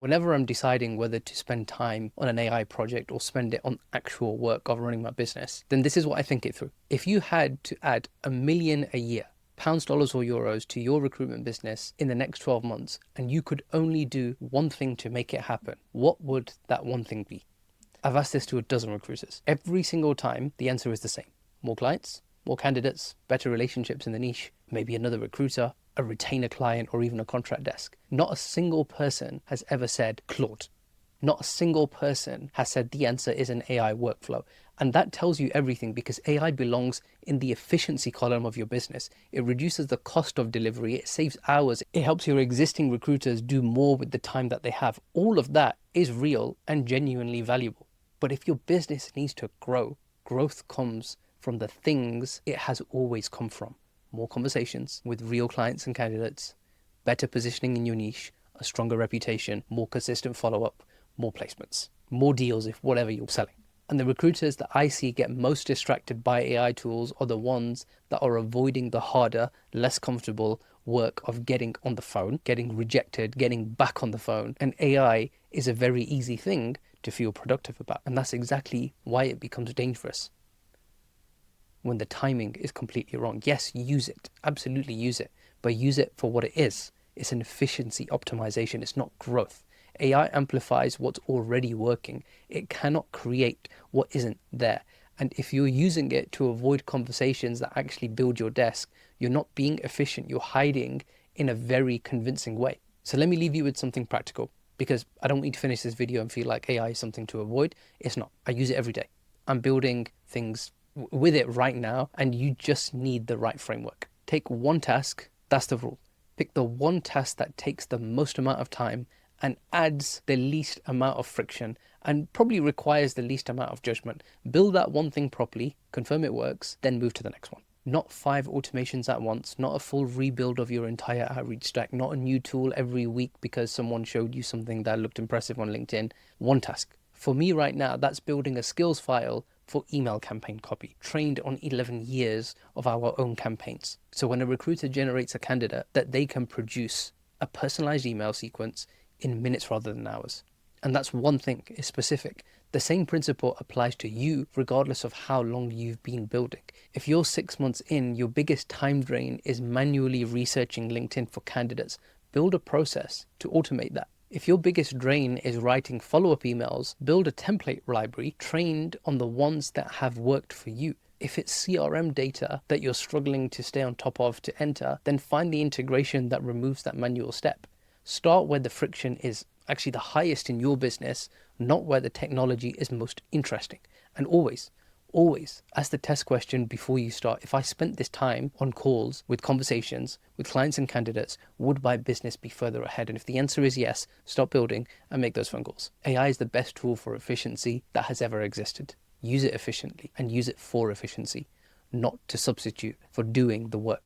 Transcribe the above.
Whenever I'm deciding whether to spend time on an AI project or spend it on actual work of running my business, then this is what I think it through. If you had to add 1 million a year, pounds, dollars, or euros to your recruitment business in the next 12 months, and you could only do one thing to make it happen, what would that one thing be? I've asked this to a dozen recruiters. Every single time, the answer is the same. More clients, more candidates, better relationships in the niche, maybe another recruiter, a retainer client, or even a contract desk. Not a single person has ever said Claude. Not a single person has said the answer is an AI workflow. And that tells you everything, because AI belongs in the efficiency column of your business. It reduces the cost of delivery. It saves hours. It helps your existing recruiters do more with the time that they have. All of that is real and genuinely valuable. But if your business needs to grow, growth comes from the things it has always come from. More conversations with real clients and candidates, better positioning in your niche, a stronger reputation, more consistent follow-up, more placements, more deals if whatever you're selling. And the recruiters that I see get most distracted by AI tools are the ones that are avoiding the harder, less comfortable work of getting on the phone, getting rejected, getting back on the phone. And AI is a very easy thing to feel productive about. And that's exactly why it becomes dangerous when the timing is completely wrong. Yes, use it, absolutely use it, but use it for what it is. It's an efficiency optimization, it's not growth. AI amplifies what's already working. It cannot create what isn't there. And if you're using it to avoid conversations that actually build your desk, you're not being efficient, you're hiding in a very convincing way. So let me leave you with something practical, because I don't need to finish this video and feel like AI is something to avoid. It's not. I use it every day. I'm building things with it right now, and you just need the right framework. Take one task, that's the rule. Pick the one task that takes the most amount of time and adds the least amount of friction and probably requires the least amount of judgment. Build that one thing properly, confirm it works, then move to the next one. Not 5 automations at once, not a full rebuild of your entire outreach stack, not a new tool every week because someone showed you something that looked impressive on LinkedIn. One task. For me right now, that's building a skills file for email campaign copy, trained on 11 years of our own campaigns. So when a recruiter generates a candidate, that they can produce a personalized email sequence in minutes rather than hours. And that's one thing, is specific. The same principle applies to you regardless of how long you've been building. If you're 6 months in, your biggest time drain is manually researching LinkedIn for candidates. Build a process to automate that. If your biggest drain is writing follow-up emails, build a template library trained on the ones that have worked for you. If it's CRM data that you're struggling to stay on top of to enter, then find the integration that removes that manual step. Start where the friction is actually the highest in your business, not where the technology is most interesting. And always ask the test question before you start. If I spent this time on calls with conversations with clients and candidates, would my business be further ahead? And if the answer is yes, stop building and make those phone calls. AI is the best tool for efficiency that has ever existed. Use it efficiently and use it for efficiency, not to substitute for doing the work.